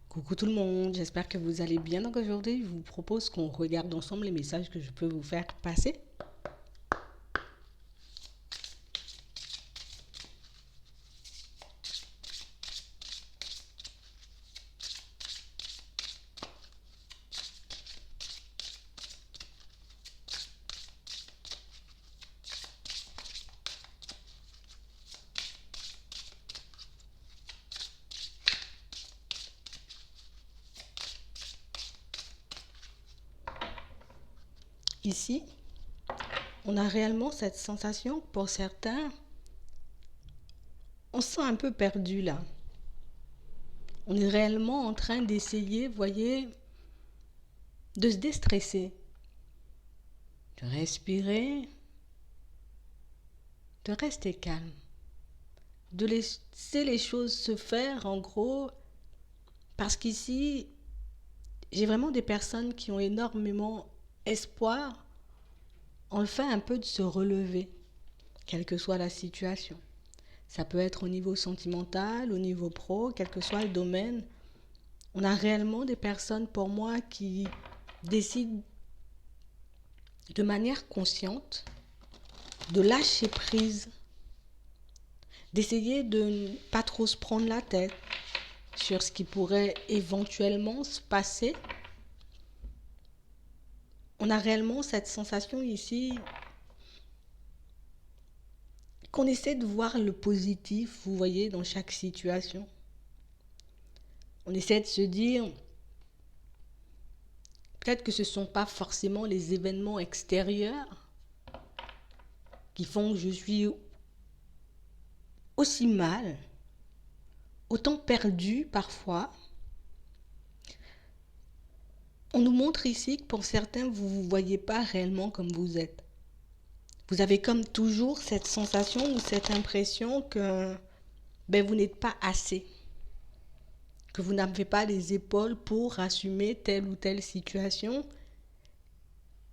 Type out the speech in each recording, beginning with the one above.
Coucou tout le monde, j'espère que vous allez bien. Donc aujourd'hui, je vous propose qu'on regarde ensemble les messages que je peux vous faire passer. Ici, on a réellement cette sensation que pour certains, on se sent un peu perdu là. On est réellement en train d'essayer, voyez, de se déstresser, de respirer, de rester calme, de laisser les choses se faire en gros, parce qu'ici, j'ai vraiment des personnes qui ont énormément espoir en le fait un peu de se relever, quelle que soit la situation. Ça peut être au niveau sentimental, au niveau pro, quel que soit le domaine. On a réellement des personnes, pour moi, qui décident de manière consciente de lâcher prise, d'essayer de ne pas trop se prendre la tête sur ce qui pourrait éventuellement se passer. On a réellement cette sensation ici qu'on essaie de voir le positif, vous voyez, dans chaque situation. On essaie de se dire, peut-être que ce ne sont pas forcément les événements extérieurs qui font que je suis aussi mal, autant perdu parfois. On nous montre ici que pour certains, vous ne vous voyez pas réellement comme vous êtes. Vous avez comme toujours cette sensation ou cette impression que vous n'êtes pas assez, que vous n'avez pas les épaules pour assumer telle ou telle situation.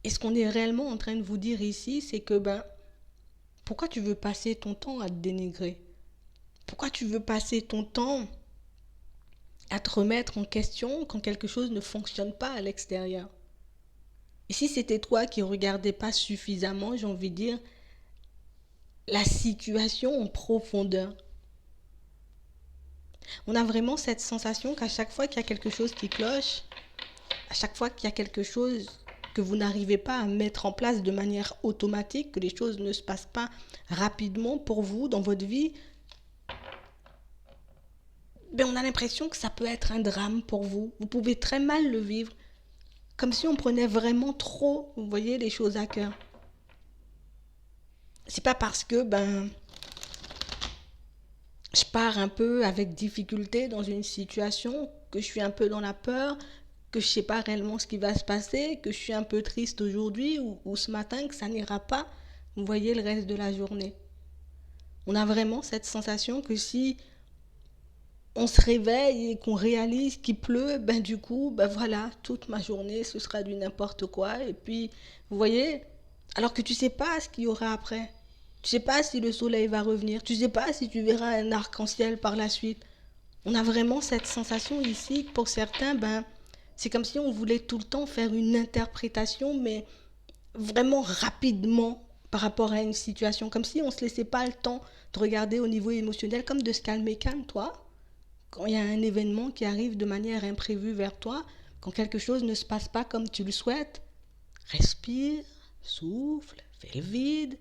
Et ce qu'on est réellement en train de vous dire ici, c'est que pourquoi tu veux passer ton temps à te dénigrer? Pourquoi tu veux passer ton temps à te remettre en question quand quelque chose ne fonctionne pas à l'extérieur? Et si c'était toi qui ne regardais pas suffisamment, j'ai envie de dire, la situation en profondeur, on a vraiment cette sensation qu'à chaque fois qu'il y a quelque chose qui cloche, à chaque fois qu'il y a quelque chose que vous n'arrivez pas à mettre en place de manière automatique, que les choses ne se passent pas rapidement pour vous dans votre vie, on a l'impression que ça peut être un drame pour vous. Vous pouvez très mal le vivre, comme si on prenait vraiment trop, vous voyez, les choses à cœur. C'est pas parce que je pars un peu avec difficulté dans une situation, que je suis un peu dans la peur, que je ne sais pas réellement ce qui va se passer, que je suis un peu triste aujourd'hui ou ce matin, que ça n'ira pas, vous voyez, le reste de la journée. On a vraiment cette sensation que si on se réveille et qu'on réalise qu'il pleut, du coup, voilà, toute ma journée, ce sera du n'importe quoi. Et puis, vous voyez, alors que tu ne sais pas ce qu'il y aura après. Tu sais pas si le soleil va revenir. Tu sais pas si tu verras un arc-en-ciel par la suite. On a vraiment cette sensation ici que pour certains, c'est comme si on voulait tout le temps faire une interprétation, mais vraiment rapidement par rapport à une situation. Comme si on ne se laissait pas le temps de regarder au niveau émotionnel, comme de se calmer, calme-toi. Quand il y a un événement qui arrive de manière imprévue vers toi, quand quelque chose ne se passe pas comme tu le souhaites, respire, souffle, fais le vide,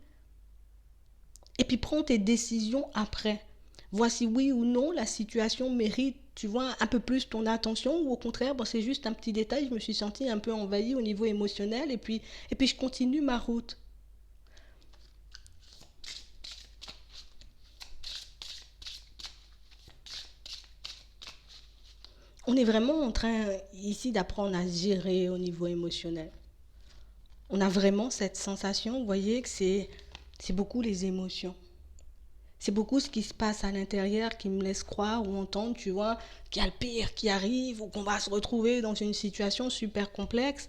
et puis prends tes décisions après. Voici oui ou non la situation mérite, tu vois, un peu plus ton attention, ou au contraire, c'est juste un petit détail, je me suis sentie un peu envahie au niveau émotionnel, et puis je continue ma route. On est vraiment en train ici d'apprendre à gérer au niveau émotionnel. On a vraiment cette sensation, vous voyez, que c'est beaucoup les émotions. C'est beaucoup ce qui se passe à l'intérieur qui me laisse croire ou entendre, tu vois, qu'il y a le pire qui arrive ou qu'on va se retrouver dans une situation super complexe.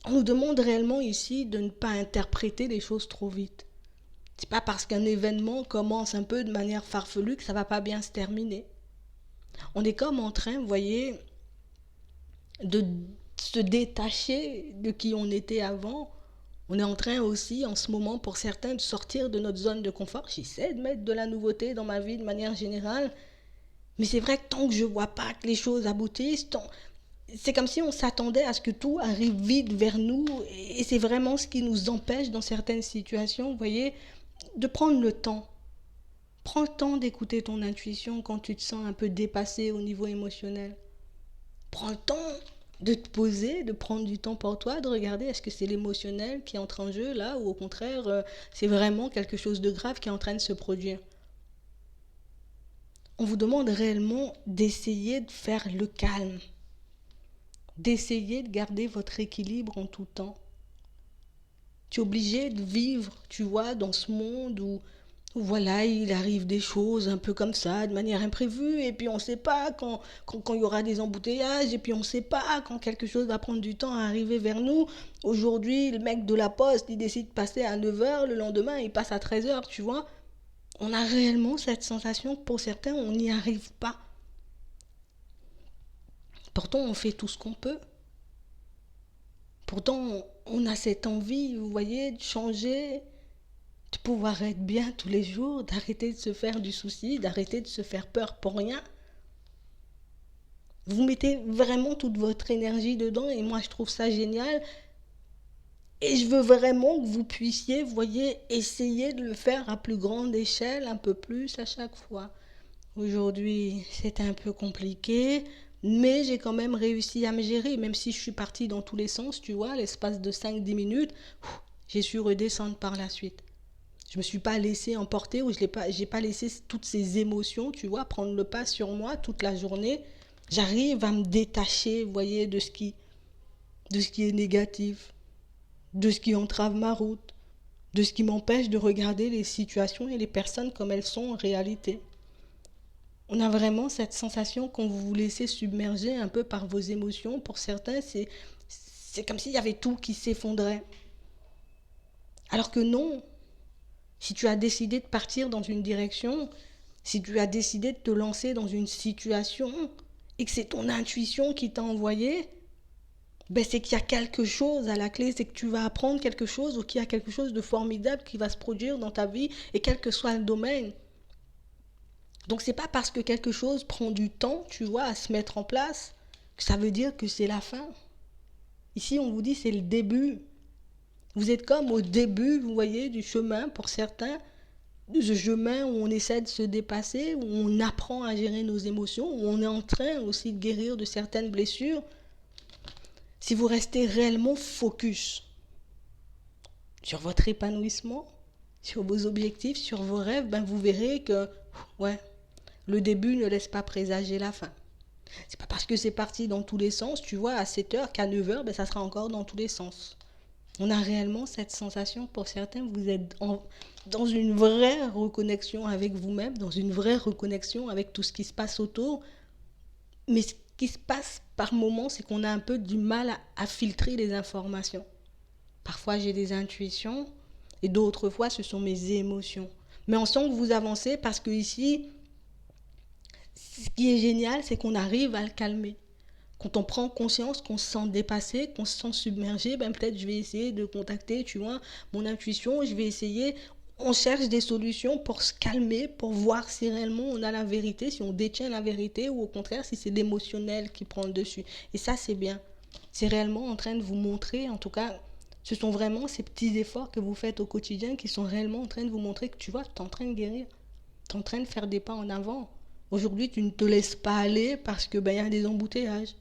On nous demande réellement ici de ne pas interpréter les choses trop vite. C'est pas parce qu'un événement commence un peu de manière farfelue que ça va pas bien se terminer. On est comme en train, vous voyez, de se détacher de qui on était avant. On est en train aussi, en ce moment, pour certains, de sortir de notre zone de confort. J'essaie de mettre de la nouveauté dans ma vie de manière générale. Mais c'est vrai que tant que je ne vois pas que les choses aboutissent, c'est comme si on s'attendait à ce que tout arrive vite vers nous. Et c'est vraiment ce qui nous empêche, dans certaines situations, vous voyez, de prendre le temps. Prends le temps d'écouter ton intuition quand tu te sens un peu dépassé au niveau émotionnel. Prends le temps de te poser, de prendre du temps pour toi, de regarder est-ce que c'est l'émotionnel qui entre en jeu là, ou au contraire, c'est vraiment quelque chose de grave qui est en train de se produire. On vous demande réellement d'essayer de faire le calme, d'essayer de garder votre équilibre en tout temps. Tu es obligé de vivre, tu vois, dans ce monde où voilà, il arrive des choses un peu comme ça, de manière imprévue, et puis on ne sait pas quand il y aura des embouteillages, et puis on ne sait pas quand quelque chose va prendre du temps à arriver vers nous. Aujourd'hui, le mec de la poste, il décide de passer à 9 h, le lendemain, il passe à 13 h, tu vois. On a réellement cette sensation que pour certains, on n'y arrive pas. Pourtant, on fait tout ce qu'on peut. Pourtant, on a cette envie, vous voyez, de changer, de pouvoir être bien tous les jours, d'arrêter de se faire du souci, d'arrêter de se faire peur pour rien. Vous mettez vraiment toute votre énergie dedans et moi je trouve ça génial. Et je veux vraiment que vous puissiez, vous voyez, essayer de le faire à plus grande échelle, un peu plus à chaque fois. Aujourd'hui, c'est un peu compliqué, mais j'ai quand même réussi à me gérer, même si je suis partie dans tous les sens, tu vois, l'espace de 5-10 minutes, j'ai su redescendre par la suite. Je me suis pas laissé emporter ou j'ai pas laissé toutes ces émotions, tu vois, prendre le pas sur moi toute la journée. J'arrive à me détacher, vous voyez, de ce qui est négatif, de ce qui entrave ma route, de ce qui m'empêche de regarder les situations et les personnes comme elles sont en réalité. On a vraiment cette sensation quand vous vous laissez submerger un peu par vos émotions. Pour certains, c'est comme s'il y avait tout qui s'effondrait. Alors que non, si tu as décidé de partir dans une direction, si tu as décidé de te lancer dans une situation et que c'est ton intuition qui t'a envoyé, ben c'est qu'il y a quelque chose à la clé, c'est que tu vas apprendre quelque chose ou qu'il y a quelque chose de formidable qui va se produire dans ta vie et quel que soit le domaine. Donc c'est pas parce que quelque chose prend du temps, tu vois, à se mettre en place, que ça veut dire que c'est la fin. Ici, on vous dit c'est le début. Vous êtes comme au début, vous voyez, du chemin pour certains, de ce chemin où on essaie de se dépasser, où on apprend à gérer nos émotions, où on est en train aussi de guérir de certaines blessures. Si vous restez réellement focus sur votre épanouissement, sur vos objectifs, sur vos rêves, ben vous verrez que ouais, le début ne laisse pas présager la fin. C'est pas parce que c'est parti dans tous les sens, tu vois, à 7 h qu'à 9 h, ben ça sera encore dans tous les sens. On a réellement cette sensation, pour certains, vous êtes dans une vraie reconnexion avec vous-même, dans une vraie reconnexion avec tout ce qui se passe autour. Mais ce qui se passe par moments, c'est qu'on a un peu du mal à filtrer les informations. Parfois, j'ai des intuitions et d'autres fois, ce sont mes émotions. Mais on sent que vous avancez parce que ici, ce qui est génial, c'est qu'on arrive à le calmer. Quand on prend conscience qu'on se sent dépassé, qu'on se sent submergé, ben peut-être je vais essayer de contacter, tu vois, mon intuition, je vais essayer. On cherche des solutions pour se calmer, pour voir si réellement on a la vérité, si on détient la vérité ou au contraire si c'est l'émotionnel qui prend le dessus. Et ça, c'est bien. C'est réellement en train de vous montrer, en tout cas, ce sont vraiment ces petits efforts que vous faites au quotidien qui sont réellement en train de vous montrer que tu vois, tu es en train de guérir. Tu es en train de faire des pas en avant. Aujourd'hui, tu ne te laisses pas aller parce que y a des embouteillages.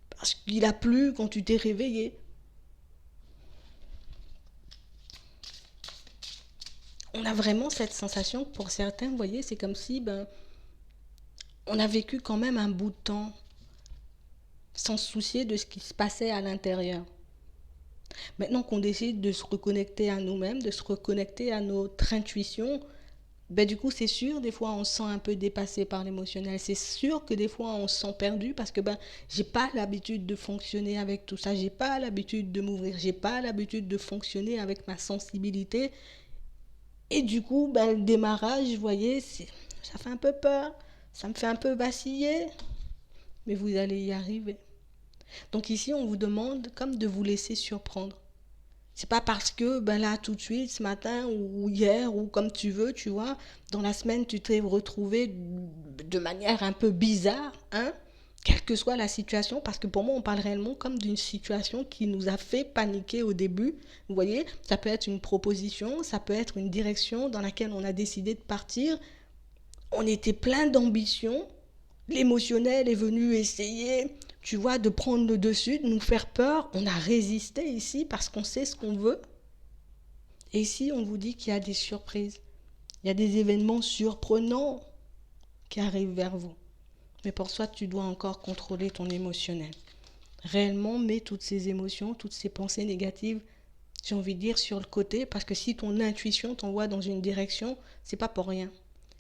Parce qu'il a plu quand tu t'es réveillé. On a vraiment cette sensation que pour certains, vous voyez, c'est comme si on a vécu quand même un bout de temps sans se soucier de ce qui se passait à l'intérieur. Maintenant qu'on décide de se reconnecter à nous-mêmes, de se reconnecter à notre intuition, du coup, c'est sûr, des fois, on se sent un peu dépassé par l'émotionnel. C'est sûr que des fois, on se sent perdu parce que j'ai pas l'habitude de fonctionner avec tout ça. J'ai pas l'habitude de m'ouvrir. J'ai pas l'habitude de fonctionner avec ma sensibilité. Et du coup, le démarrage, vous voyez, ça fait un peu peur. ça me fait un peu vaciller, mais vous allez y arriver. Donc ici, on vous demande comme de vous laisser surprendre. C'est pas parce que ben là tout de suite ce matin ou hier ou comme tu veux, tu vois, dans la semaine tu t'es retrouvé de manière un peu bizarre, hein, quelle que soit la situation, parce que pour moi on parle réellement comme d'une situation qui nous a fait paniquer au début. Vous voyez, ça peut être une proposition, ça peut être une direction dans laquelle on a décidé de partir. On était plein d'ambition, l'émotionnel est venu essayer, tu vois, de prendre le dessus, de nous faire peur. On a résisté ici parce qu'on sait ce qu'on veut. Et ici, on vous dit qu'il y a des surprises. Il y a des événements surprenants qui arrivent vers vous. Mais pour ça, tu dois encore contrôler ton émotionnel. Réellement, mets toutes ces émotions, toutes ces pensées négatives, j'ai envie de dire, sur le côté, parce que si ton intuition t'envoie dans une direction, c'est pas pour rien.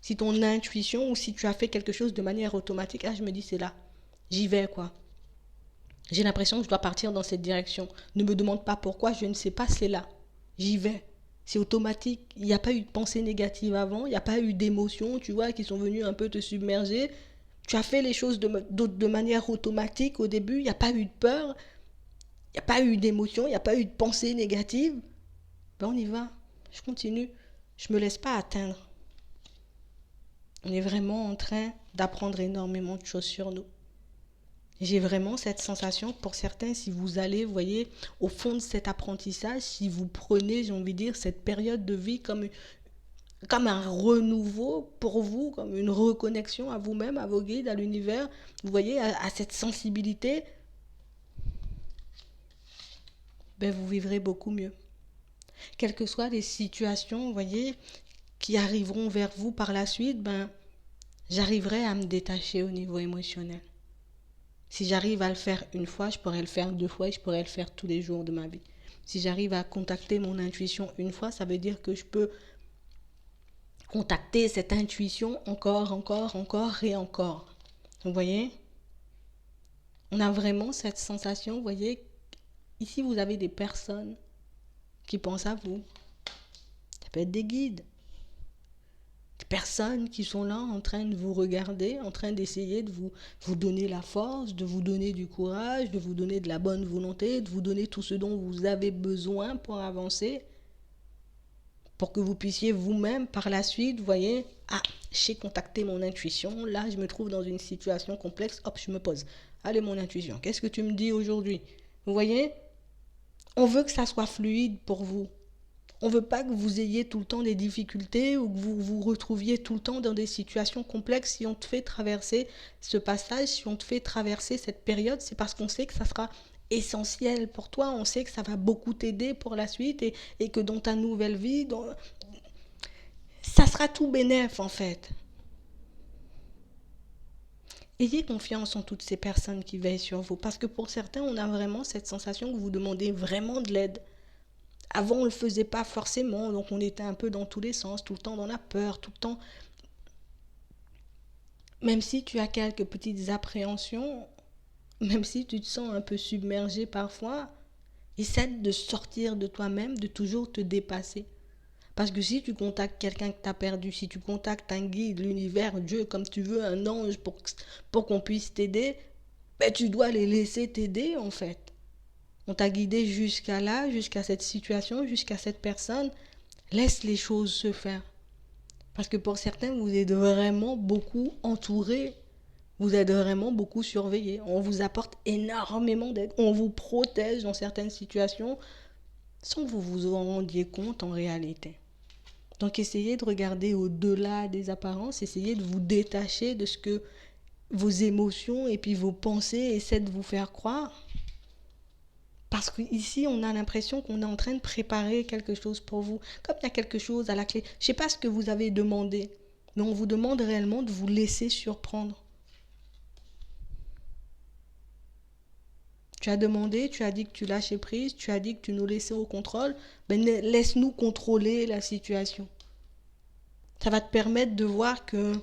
Si ton intuition ou si tu as fait quelque chose de manière automatique, ah, je me dis, c'est là, j'y vais, quoi. J'ai l'impression que je dois partir dans cette direction. Ne me demande pas pourquoi, je ne sais pas, c'est là. J'y vais. C'est automatique. Il n'y a pas eu de pensée négative avant, il n'y a pas eu d'émotions, tu vois, qui sont venues un peu te submerger. Tu as fait les choses de manière automatique au début, il n'y a pas eu de peur, il n'y a pas eu d'émotion, il n'y a pas eu de pensée négative. Ben on y va. Je continue. Je ne me laisse pas atteindre. On est vraiment en train d'apprendre énormément de choses sur nous. J'ai vraiment cette sensation, pour certains, si vous allez, vous voyez, au fond de cet apprentissage, si vous prenez, j'ai envie de dire, cette période de vie comme un renouveau pour vous, comme une reconnexion à vous-même, à vos guides, à l'univers, vous voyez, à cette sensibilité, ben vous vivrez beaucoup mieux. Quelles que soient les situations, vous voyez, qui arriveront vers vous par la suite, ben j'arriverai à me détacher au niveau émotionnel. Si j'arrive à le faire une fois, je pourrais le faire 2 fois et je pourrais le faire tous les jours de ma vie. Si j'arrive à contacter mon intuition une fois, ça veut dire que je peux contacter cette intuition encore et encore. Vous voyez? On a vraiment cette sensation, vous voyez? Ici, vous avez des personnes qui pensent à vous. Ça peut être des guides. Des personnes qui sont là en train de vous regarder, en train d'essayer de vous donner la force, de vous donner du courage, de vous donner de la bonne volonté, de vous donner tout ce dont vous avez besoin pour avancer, pour que vous puissiez vous-même par la suite, vous voyez, ah, j'ai contacté mon intuition, là je me trouve dans une situation complexe, hop, je me pose. Allez mon intuition, qu'est-ce que tu me dis aujourd'hui? Vous voyez, on veut que ça soit fluide pour vous. On ne veut pas que vous ayez tout le temps des difficultés ou que vous vous retrouviez tout le temps dans des situations complexes. Si on te fait traverser ce passage, si on te fait traverser cette période, c'est parce qu'on sait que ça sera essentiel pour toi. On sait que ça va beaucoup t'aider pour la suite et que dans ta nouvelle vie, ça sera tout bénef en fait. Ayez confiance en toutes ces personnes qui veillent sur vous parce que pour certains, on a vraiment cette sensation que vous demandez vraiment de l'aide. Avant, on ne le faisait pas forcément, donc on était un peu dans tous les sens, tout le temps dans la peur, tout le temps. Même si tu as quelques petites appréhensions, même si tu te sens un peu submergé parfois, essaie de sortir de toi-même, de toujours te dépasser. Parce que si tu contactes quelqu'un que tu as perdu, si tu contactes un guide, l'univers, Dieu, comme tu veux, un ange pour qu'on puisse t'aider, ben tu dois les laisser t'aider en fait. On t'a guidé jusqu'à là, jusqu'à cette situation, jusqu'à cette personne. Laisse les choses se faire. Parce que pour certains, vous êtes vraiment beaucoup entourés. Vous êtes vraiment beaucoup surveillés. On vous apporte énormément d'aide. On vous protège dans certaines situations sans que vous vous en rendiez compte en réalité. Donc essayez de regarder au-delà des apparences. Essayez de vous détacher de ce que vos émotions et puis vos pensées essaient de vous faire croire. Parce qu'ici, on a l'impression qu'on est en train de préparer quelque chose pour vous. Comme il y a quelque chose à la clé. Je ne sais pas ce que vous avez demandé, mais on vous demande réellement de vous laisser surprendre. Tu as demandé, tu as dit que tu lâchais prise, tu as dit que tu nous laissais au contrôle. Ben, laisse-nous contrôler la situation. Ça va te permettre de voir que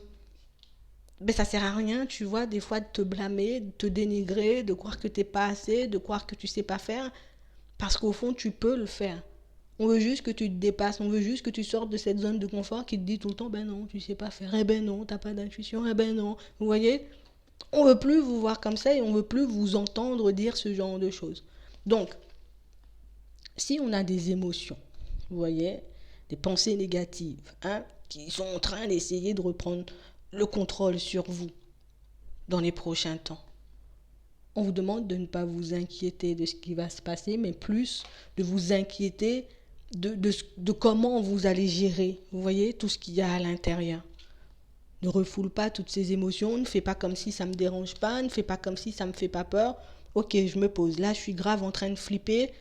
ben, ça ne sert à rien, tu vois, des fois de te blâmer, de te dénigrer, de croire que tu n'es pas assez, de croire que tu ne sais pas faire. Parce qu'au fond, tu peux le faire. On veut juste que tu te dépasses, on veut juste que tu sortes de cette zone de confort qui te dit tout le temps, ben non, tu sais pas faire, eh ben non, t'as pas d'intuition, eh ben non. Vous voyez? On veut plus vous voir comme ça et on veut plus vous entendre dire ce genre de choses. Donc, si on a des émotions, vous voyez, des pensées négatives, hein, qui sont en train d'essayer de reprendre le contrôle sur vous dans les prochains temps, on vous demande de ne pas vous inquiéter de ce qui va se passer, mais plus de vous inquiéter de comment vous allez gérer, vous voyez, tout ce qu'il y a à l'intérieur. Ne refoule pas toutes ces émotions, ne fais pas comme si ça ne me dérange pas, ne fais pas comme si ça ne me fait pas peur. Ok, je me pose, là je suis grave en train de flipper,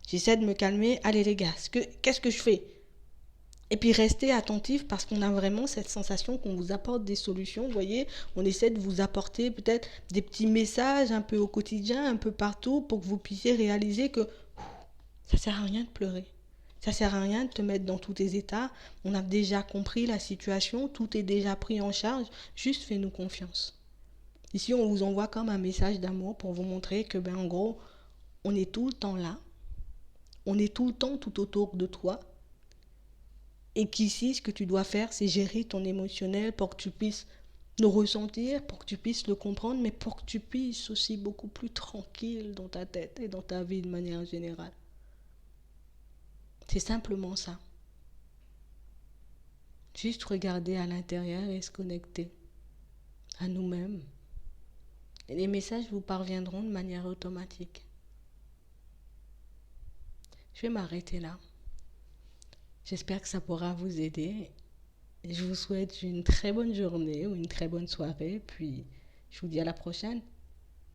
j'essaie de me calmer, allez les gars, qu'est-ce que je fais? Et puis restez attentif parce qu'on a vraiment cette sensation qu'on vous apporte des solutions, vous voyez, on essaie de vous apporter peut-être des petits messages un peu au quotidien, un peu partout pour que vous puissiez réaliser que ça sert à rien de pleurer. Ça sert à rien de te mettre dans tous tes états. On a déjà compris la situation, tout est déjà pris en charge. Juste fais-nous confiance. Ici, on vous envoie comme un message d'amour pour vous montrer que, ben, en gros, on est tout le temps là. On est tout le temps tout autour de toi. Et qu'ici, ce que tu dois faire, c'est gérer ton émotionnel pour que tu puisses le ressentir, pour que tu puisses le comprendre, mais pour que tu puisses aussi beaucoup plus tranquille dans ta tête et dans ta vie de manière générale. C'est simplement ça. Juste regarder à l'intérieur et se connecter à nous-mêmes. Et les messages vous parviendront de manière automatique. Je vais m'arrêter là. J'espère que ça pourra vous aider. Je vous souhaite une très bonne journée ou une très bonne soirée. Puis je vous dis à la prochaine.